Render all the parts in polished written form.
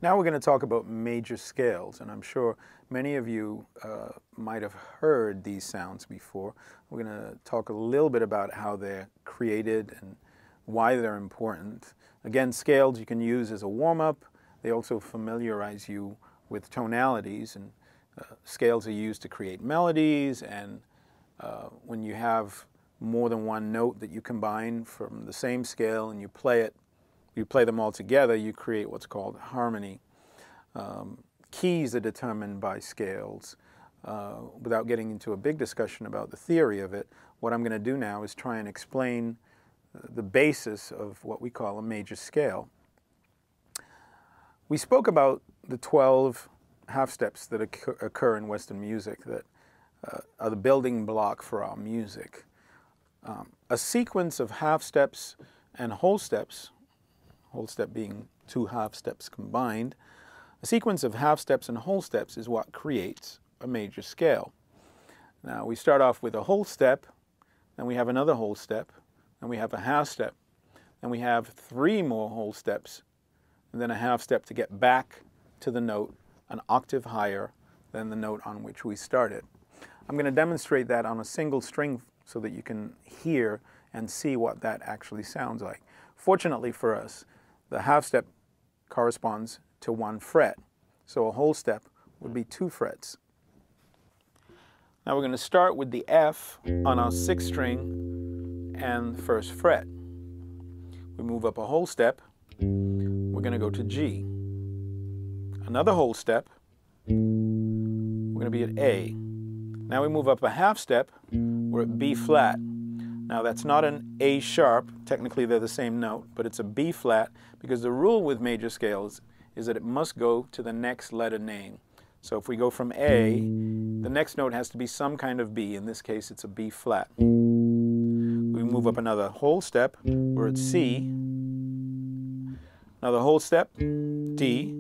Now we're going to talk about major scales, and I'm sure many of you might have heard these sounds before. We're going to talk a little bit about how they're created and why they're important. Again, scales you can use as a warm-up. They also familiarize you with tonalities, and scales are used to create melodies, and when you have more than one note that you combine from the same scale and you play them all together, you create what's called harmony. Keys are determined by scales. Without getting into a big discussion about the theory of it, what I'm going to do now is try and explain the basis of what we call a major scale. We spoke about the 12 half steps that occur in Western music that are the building block for our music. A sequence of half steps and whole steps, whole step being two half steps combined, a sequence of half steps and whole steps is what creates a major scale. Now we start off with a whole step, then we have another whole step, then we have a half step, then we have 3 more whole steps, and then a half step to get back to the note an octave higher than the note on which we started. I'm going to demonstrate that on a single string so that you can hear and see what that actually sounds like. Fortunately for us, the half step corresponds to 1 fret, so a whole step would be 2 frets. Now we're going to start with the F on our 6th string and 1st fret. We move up a whole step, we're going to go to G. Another whole step, we're going to be at A. Now we move up a half step, we're at B flat. Now that's not an A sharp, technically they're the same note, but it's a B flat because the rule with major scales is that it must go to the next letter name. So if we go from A, the next note has to be some kind of B. In this case, it's a B flat. We move up another whole step, we're at C. Another whole step, D.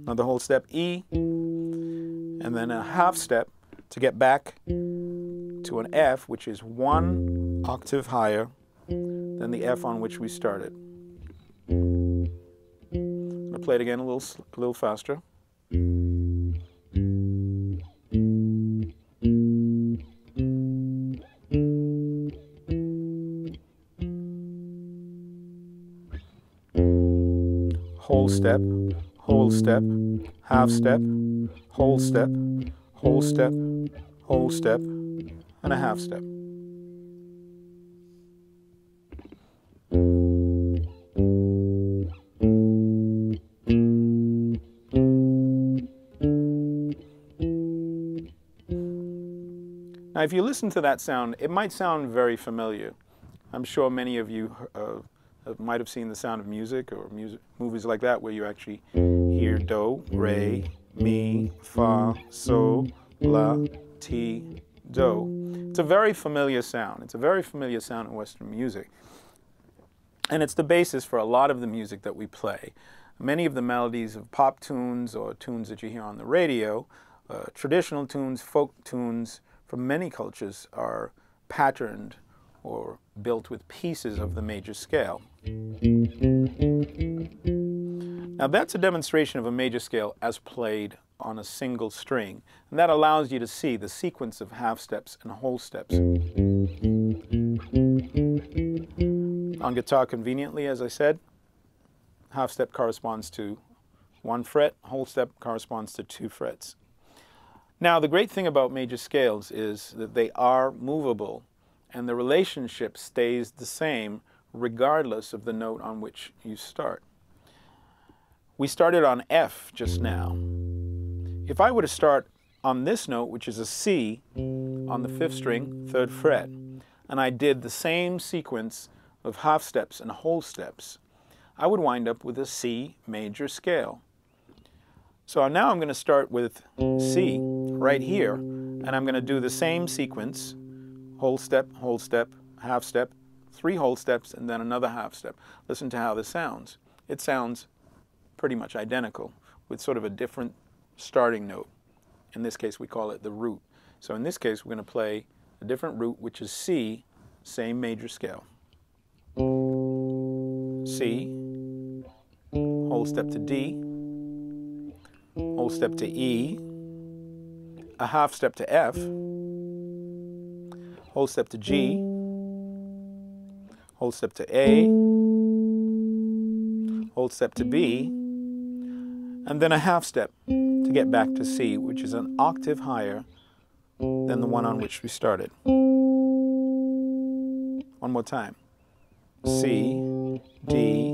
Another whole step, E. And then a half step to get back to an F, which is 1 octave higher than the F on which we started. I'm going to play it again a little faster. Whole step, whole step, half step, whole step, whole step, whole step, and a half step. Now, if you listen to that sound, it might sound very familiar. I'm sure many of you might have seen The Sound of Music or movies like that where you actually hear do, re, mi, fa, sol, la, ti, do. It's a very familiar sound. It's a very familiar sound in Western music. And it's the basis for a lot of the music that we play. Many of the melodies of pop tunes or tunes that you hear on the radio, traditional tunes, folk tunes from many cultures are patterned or built with pieces of the major scale. Now that's a demonstration of a major scale as played on a single string, and that allows you to see the sequence of half steps and whole steps. On guitar, conveniently, as I said, half step corresponds to 1 fret, whole step corresponds to 2 frets. Now the great thing about major scales is that they are movable, and the relationship stays the same regardless of the note on which you start. We started on F just now. If I were to start on this note, which is a C, on the 5th string, 3rd fret, and I did the same sequence of half steps and whole steps, I would wind up with a C major scale. So now I'm going to start with C right here, and I'm going to do the same sequence, whole step, half step, 3 whole steps, and then another half step. Listen to how this sounds. It sounds pretty much identical with sort of a different starting note. In this case, we call it the root. So in this case, we're going to play a different root, which is C, same major scale. C, whole step to D, whole step to E, a half step to F, whole step to G, whole step to A, whole step to B, and then a half step to get back to C, which is an octave higher than the one on which we started. One more time. C, D,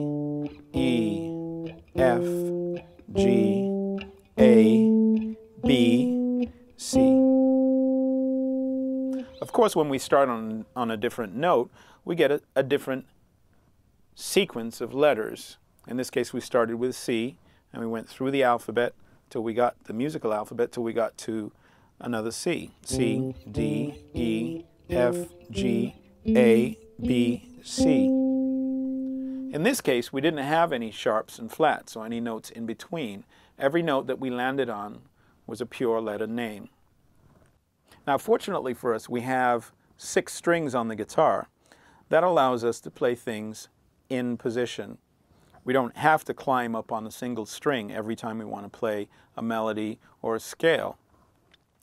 E, F, G, A, B, C. Of course, when we start on a different note, we get a different sequence of letters. In this case, we started with C, and we went through the alphabet till we got the musical alphabet, till we got to another C. C, D, E, F, G, A, B, C. In this case, we didn't have any sharps and flats or any notes in between. Every note that we landed on was a pure letter name. Now, fortunately for us, we have 6 strings on the guitar. That allows us to play things in position. We don't have to climb up on a single string every time we want to play a melody or a scale.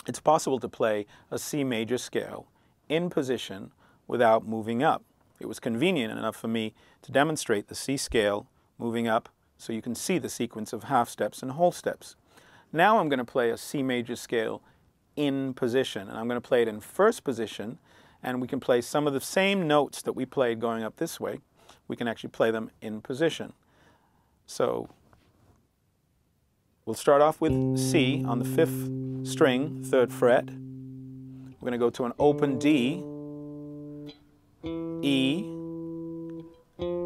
It's possible to play a C major scale in position without moving up. It was convenient enough for me to demonstrate the C scale moving up so you can see the sequence of half steps and whole steps. Now I'm going to play a C major scale in position, and I'm going to play it in first position, and we can play some of the same notes that we played going up this way. We can actually play them in position. So we'll start off with C on the 5th string, 3rd fret. We're going to go to an open D, E,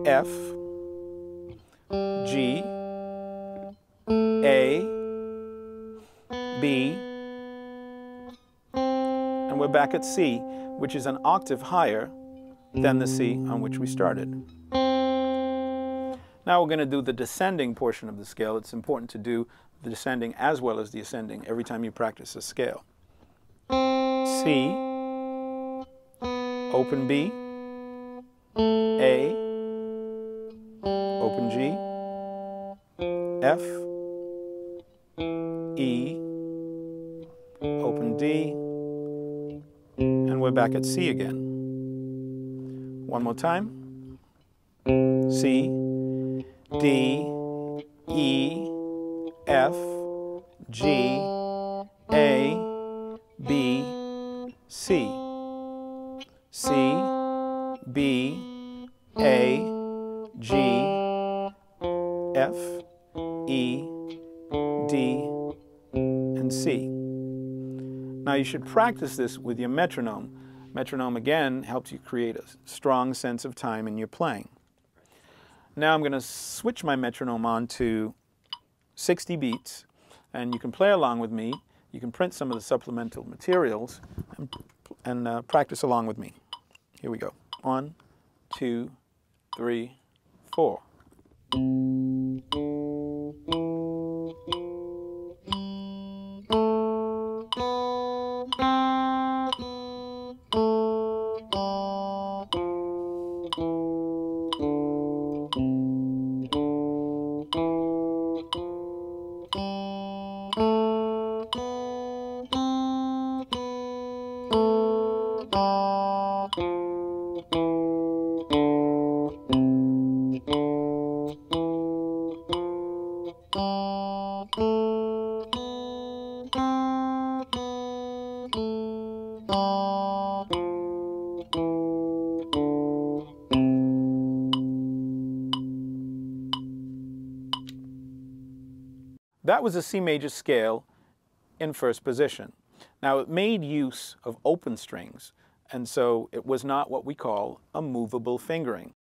F, G, A, B, and we're back at C, which is an octave higher than the C on which we started. Now we're going to do the descending portion of the scale. It's important to do the descending as well as the ascending every time you practice a scale. C, open B, A, open G, F, E, open D, and we're back at C again. One more time. C, D, E, F, G, A, B, C. C, B, A, G, F, E, D, and C. Now you should practice this with your metronome. Metronome, again, helps you create a strong sense of time in your playing. Now I'm going to switch my metronome on to 60 beats, and you can play along with me. You can print some of the supplemental materials and practice along with me. Here we go. 1, 2, 3, 4. That was a C major scale in first position. Now it made use of open strings, and so it was not what we call a movable fingering.